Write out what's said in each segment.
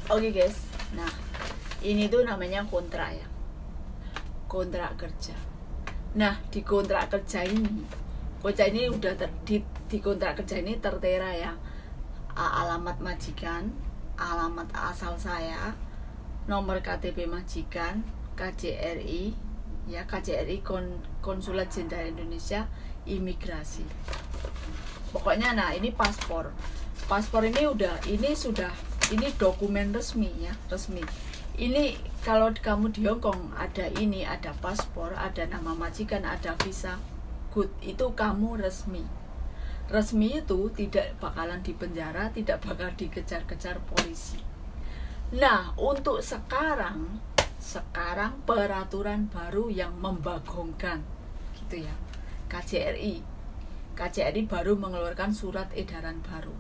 Oke guys, nah ini tuh namanya kontrak ya, kontrak kerja. Nah di kontrak kerja ini, udah di kontrak kerja ini tertera ya, alamat majikan, alamat asal saya, nomor KTP majikan, KJRI ya, KJRI Konsulat Jenderal Indonesia, imigrasi. Pokoknya nah ini paspor ini dokumen resmi ya, resmi. Ini kalau kamu di Hongkong ada paspor, ada nama majikan, ada visa, good, itu kamu resmi. Resmi itu tidak bakalan dipenjara, tidak bakal dikejar-kejar polisi. Nah, untuk sekarang peraturan baru yang membagongkan gitu ya. KJRI baru mengeluarkan surat edaran baru.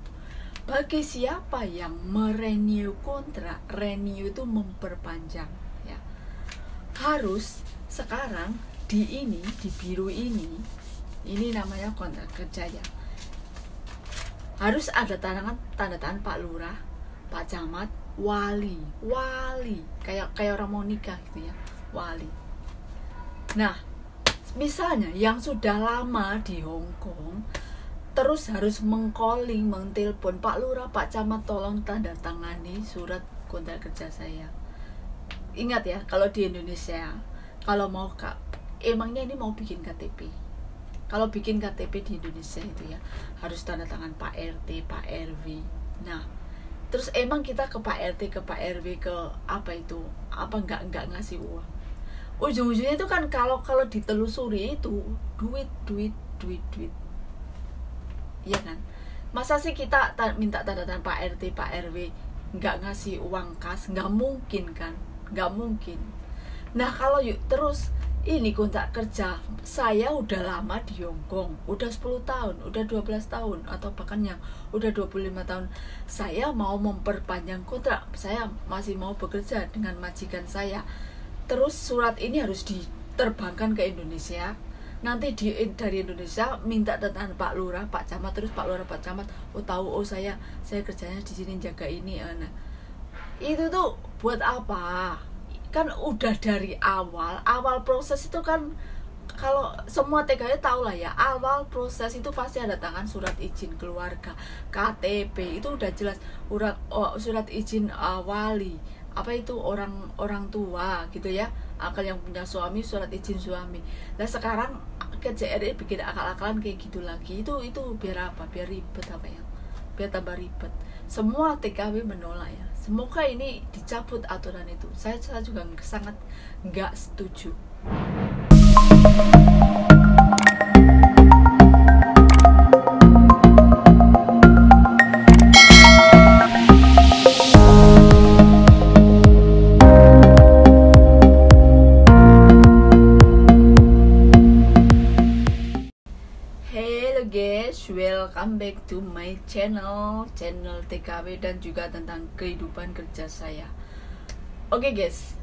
Bagi siapa yang merenew kontrak, renew itu memperpanjang ya. Harus sekarang di biru ini namanya kontrak kerja ya. Harus ada tanda tangan Pak Lurah, Pak Camat, wali, kayak orang mau nikah gitu ya, wali. Nah, misalnya yang sudah lama di Hongkong terus harus mentelepon Pak Lurah, Pak Camat, tolong tanda tangani surat kontrak kerja saya. Ingat ya, kalau di Indonesia, kalau mau emangnya ini mau bikin KTP. Kalau bikin KTP di Indonesia itu ya harus tanda tangan Pak RT, Pak RW. Nah, terus emang kita ke Pak RT, ke Pak RW, ke apa itu? Apa enggak ngasih uang? Ujung-ujungnya itu kan kalau ditelusuri itu duit. Iya kan? Masa sih kita minta tanda tangan Pak RT, Pak RW nggak ngasih uang kas? Nggak mungkin kan? Nggak mungkin. Nah kalau terus ini kontrak kerja saya udah lama di Hongkong, udah 10 tahun, udah 12 tahun, atau bahkan yang udah 25 tahun. Saya mau memperpanjang kontrak, saya masih mau bekerja dengan majikan saya. Terus surat ini harus diterbangkan ke Indonesia. Nanti dari Indonesia minta tanda Pak Lurah, Pak Camat, terus Pak Lurah, Pak Camat tahu saya kerjanya di sini jaga ini. Nah, itu tuh buat apa? Kan udah dari awal proses itu kan, kalau semua TKW tahu lah ya, awal proses itu pasti ada tangan surat izin keluarga, KTP, itu udah jelas, surat izin wali, apa itu orang tua gitu ya, akal yang punya suami, surat izin suami. Nah sekarang KJRI bikin akal-akalan kayak gitu lagi, itu biar apa? Biar ribet apa ya? Biar tambah ribet. Semua TKW menolak ya. Semoga ini dicabut aturan itu. Saya juga sangat nggak setuju. Welcome back to my channel TKW dan juga tentang kehidupan kerja saya. Oke guys,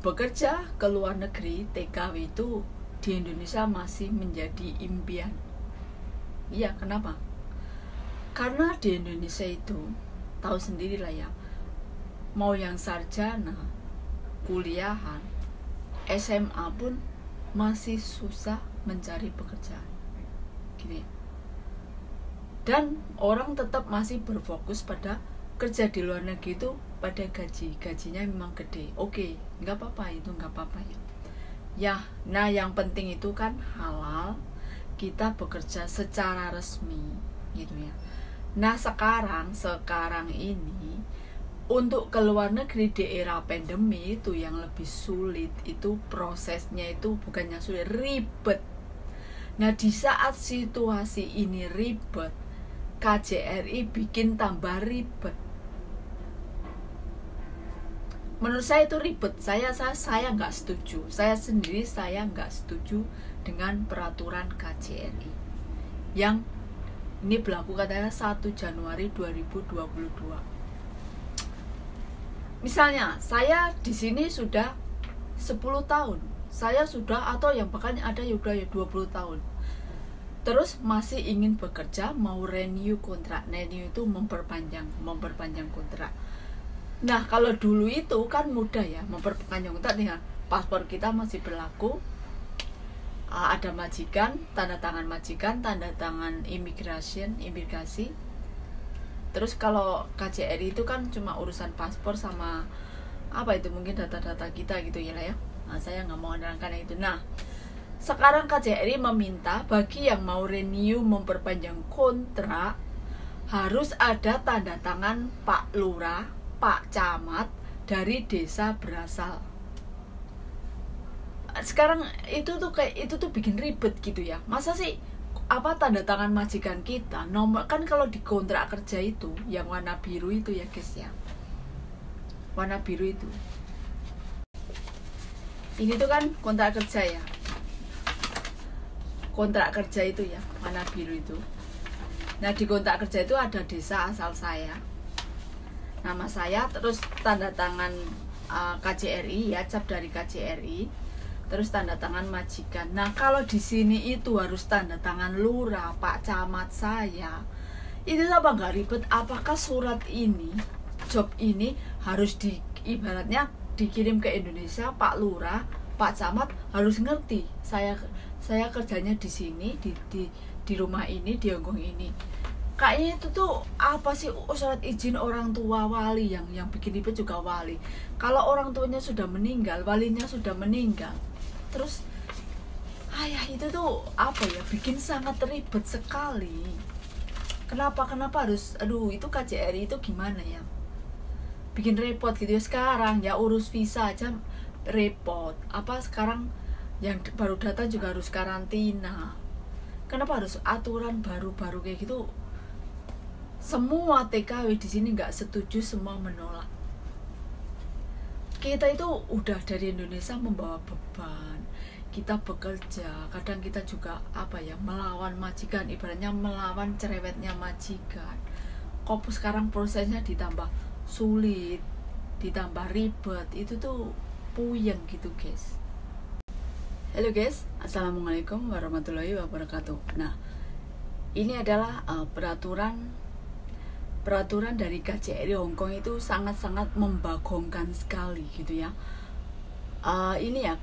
bekerja ke luar negeri TKW itu di Indonesia masih menjadi impian. Iya, kenapa? Karena di Indonesia itu tahu sendiri lah ya, mau yang sarjana, kuliahan, SMA pun masih susah mencari pekerjaan gitu ya. Dan orang tetap masih berfokus pada kerja di luar negeri itu pada gajinya memang gede. Oke, nggak apa-apa, itu nggak apa-apa ya. Ya, nah yang penting itu kan halal, kita bekerja secara resmi gitu ya. Nah sekarang ini untuk ke luar negeri di era pandemi itu yang lebih sulit, itu prosesnya itu bukannya sulit, ribet. Nah di saat situasi ini ribet, KJRI bikin tambah ribet. Menurut saya itu ribet. Saya nggak setuju. Saya nggak setuju dengan peraturan KJRI yang ini berlaku katanya 1 Januari 2022. Misalnya saya di sini sudah 10 tahun. Saya sudah, atau yang bahkan ada yang udah 20 tahun. Terus masih ingin bekerja, mau renew kontrak. Renew itu memperpanjang kontrak. Nah kalau dulu itu kan mudah ya memperpanjang kontrak, tinggal paspor kita masih berlaku, ada majikan, tanda tangan majikan, tanda tangan imigrasi. Terus kalau KJRI itu kan cuma urusan paspor sama apa itu, mungkin data-data kita gitu ya lah ya. Nah, saya nggak mau menerangkan itu. Nah sekarang KJRI meminta bagi yang mau renew memperpanjang kontrak harus ada tanda tangan Pak Lurah, Pak Camat dari desa berasal. Sekarang itu tuh bikin ribet gitu ya. Masa sih apa tanda tangan majikan kita nomor, kan kalau di kontrak kerja itu yang warna biru itu ya guys ya, warna biru itu, ini tuh kan kontrak kerja ya, kontrak kerja itu ya warna biru itu. Nah di kontrak kerja itu ada desa asal saya, nama saya, terus tanda tangan KJRI ya, cap dari KJRI, terus tanda tangan majikan. Nah kalau di sini itu harus tanda tangan lurah, Pak Camat saya. Itu apa nggak ribet? Apakah surat ini, job ini harus ibaratnya dikirim ke Indonesia, Pak Lurah, Pak Camat harus ngerti saya kerjanya di sini, di rumah ini, di Hongkong ini. Kayaknya itu tuh apa sih, surat izin orang tua, wali, yang bikin ribet juga wali. Kalau orang tuanya sudah meninggal, walinya sudah meninggal, terus ayah itu tuh apa ya, bikin sangat ribet sekali. Kenapa harus, itu KJRI itu gimana ya, bikin repot gitu ya. Sekarang ya urus visa aja repot, apa sekarang yang baru datang juga harus karantina. Kenapa harus aturan baru kayak gitu? Semua TKW di sini nggak setuju, semua menolak. Kita itu udah dari Indonesia membawa beban, kita bekerja, kadang kita juga apa ya, melawan majikan, ibaratnya melawan cerewetnya majikan. Kok sekarang prosesnya ditambah sulit, ditambah ribet, itu tuh puyeng gitu guys. Halo guys, assalamualaikum warahmatullahi wabarakatuh. Nah ini adalah peraturan dari KJRI Hongkong itu sangat-sangat membagongkan sekali gitu ya. Ini ya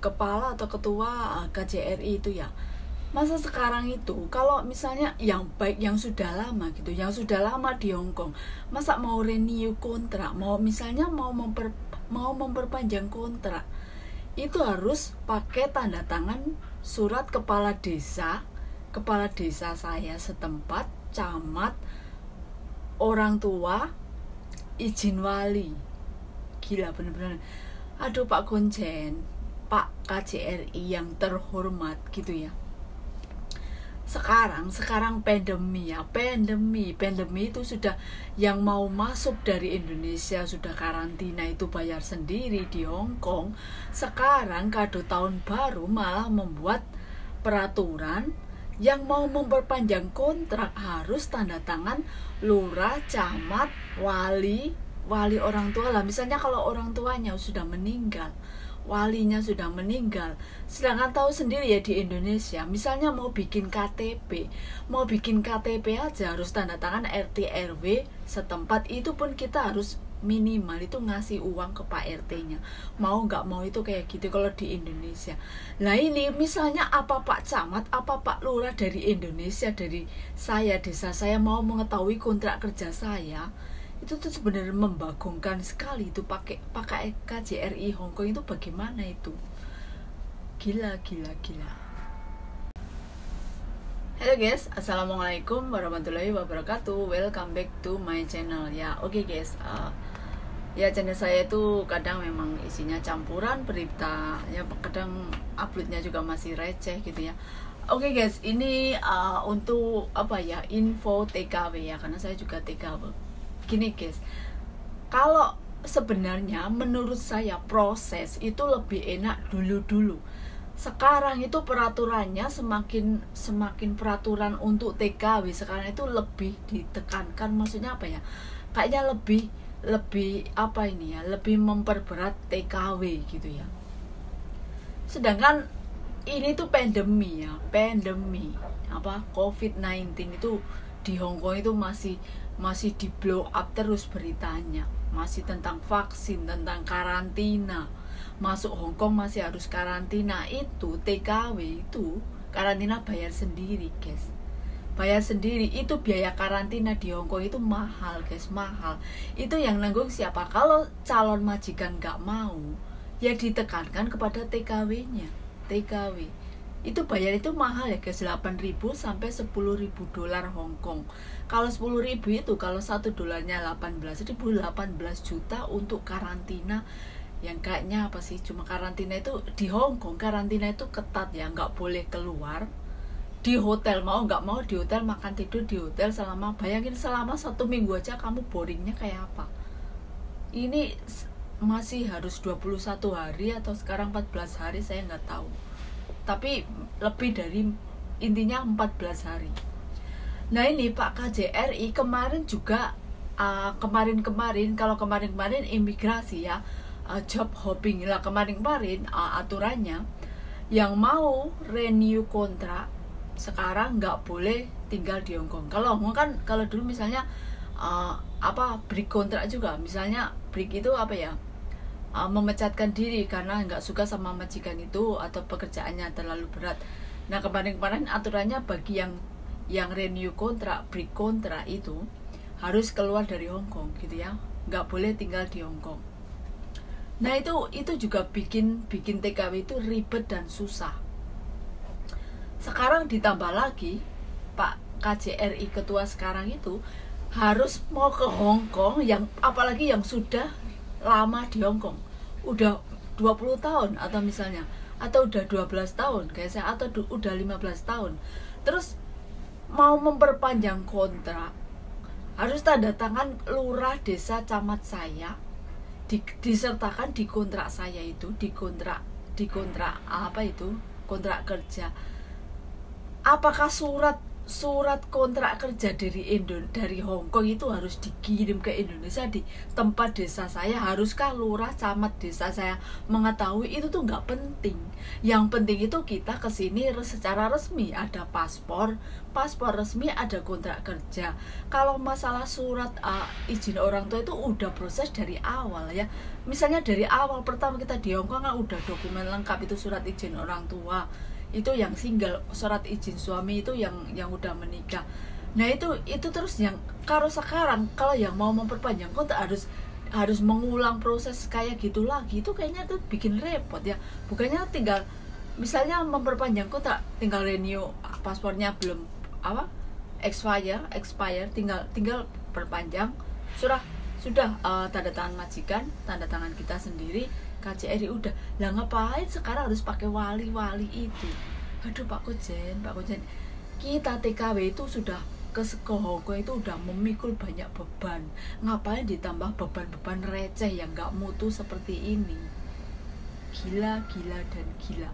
kepala atau ketua KJRI itu ya, masa sekarang itu kalau misalnya yang baik yang sudah lama gitu, yang sudah lama di Hongkong, masa mau renew kontrak, misalnya mau memperpanjang kontrak, itu harus pakai tanda tangan surat kepala desa saya setempat, camat, orang tua, izin wali. Gila bener-bener. Aduh Pak Konjen, Pak KJRI yang terhormat gitu ya. Sekarang pandemi itu sudah, yang mau masuk dari Indonesia sudah karantina itu bayar sendiri di Hongkong. Sekarang kado tahun baru malah membuat peraturan yang mau memperpanjang kontrak harus tanda tangan lurah, camat, wali orang tua lah. Misalnya kalau orang tuanya sudah meninggal, walinya sudah meninggal, sedangkan tahu sendiri ya di Indonesia, misalnya mau bikin KTP aja harus tanda tangan RT RW setempat. Itu pun kita harus minimal itu ngasih uang ke Pak RT-nya, mau nggak mau itu kayak gitu kalau di Indonesia. Nah ini misalnya apa Pak Camat, apa Pak Lurah dari Indonesia, dari desa saya mau mengetahui kontrak kerja saya, itu tuh sebenarnya membagongkan sekali. Itu pakai KJRI Hongkong itu bagaimana itu, gila. Halo guys, assalamualaikum warahmatullahi wabarakatuh. Welcome back to my channel ya. Oke guys, ya channel saya itu kadang memang isinya campuran berita ya, kadang uploadnya juga masih receh gitu ya. Oke guys, ini untuk apa ya, info TKW ya, karena saya juga TKW. Gini guys, kalau sebenarnya menurut saya proses itu lebih enak dulu. Sekarang itu peraturannya semakin peraturan untuk TKW sekarang itu lebih ditekankan. Maksudnya apa ya, kayaknya lebih apa ini ya, lebih memperberat TKW gitu ya. Sedangkan ini tuh pandemi apa COVID-19 itu di Hongkong itu masih di blow up terus beritanya, masih tentang vaksin, tentang karantina. Masuk Hong Kong masih harus karantina. Itu TKW itu karantina bayar sendiri, guys. Bayar sendiri. Itu biaya karantina di Hong Kong itu mahal, guys, mahal. Itu yang nanggung siapa? Kalau calon majikan nggak mau, ya ditekankan kepada TKW-nya. TKW itu bayar itu mahal ya, guys, 8.000 sampai 10.000 dolar Hong Kong. Kalau 10.000 itu, kalau $1 18.000, 18 juta untuk karantina. Yang kayaknya apa sih, cuma karantina itu di Hong Kong, karantina itu ketat ya, nggak boleh keluar. Di hotel, mau nggak mau di hotel, makan tidur di hotel selama, bayangin selama 1 minggu aja kamu boringnya kayak apa. Ini masih harus 21 hari atau sekarang 14 hari, saya nggak tahu. Tapi lebih dari, intinya 14 hari. Nah ini Pak KJRI kemarin juga, kemarin-kemarin, kalau kemarin-kemarin imigrasi ya, job hopping lah kemarin-kemarin, aturannya yang mau renew kontrak sekarang nggak boleh tinggal di Hong Kong. Kalau Hong Kong kan, kalau dulu misalnya break kontrak juga, misalnya break itu apa ya, memecatkan diri karena nggak suka sama majikan itu atau pekerjaannya terlalu berat. Nah kemarin-kemarin aturannya bagi yang renew kontrak, break kontrak itu harus keluar dari Hong Kong gitu ya, nggak boleh tinggal di Hong Kong. Nah itu juga bikin TKW itu ribet dan susah. Sekarang ditambah lagi Pak KJRI ketua sekarang itu harus mau ke Hong Kong, yang apalagi yang sudah lama di Hong Kong, udah 20 tahun atau misalnya, atau udah 12 tahun kayak saya, atau udah 15 tahun, terus mau memperpanjang kontrak harus tanda tangan lurah desa camat saya, disertakan di kontrak saya itu, di kontrak apa itu, kontrak kerja. Apakah surat kontrak kerja dari Hong Kong itu harus dikirim ke Indonesia di tempat desa saya? Haruskah lurah camat desa saya mengetahui? Itu tuh nggak penting. Yang penting itu kita kesini secara resmi, ada paspor resmi, ada kontrak kerja. Kalau masalah surat izin orang tua itu udah proses dari awal ya. Misalnya dari awal pertama kita di Hong Kong kan udah dokumen lengkap, itu surat izin orang tua, itu yang single, surat izin suami itu yang udah menikah. Nah itu terus yang kalau sekarang kalau yang mau memperpanjang kontrak harus mengulang proses kayak gitu lagi. Itu kayaknya tuh bikin repot ya. Bukannya tinggal misalnya memperpanjang kontrak, tinggal renew, paspornya belum expire, tinggal perpanjang, sudah tanda tangan majikan, tanda tangan kita sendiri, KJRI udah. Lah ngapain sekarang harus pakai wali itu? Aduh Pak Kojen, kita TKW itu sudah ke Hong Kong itu udah memikul banyak beban. Ngapain ditambah beban-beban receh yang gak mutu seperti ini? Gila dan gila.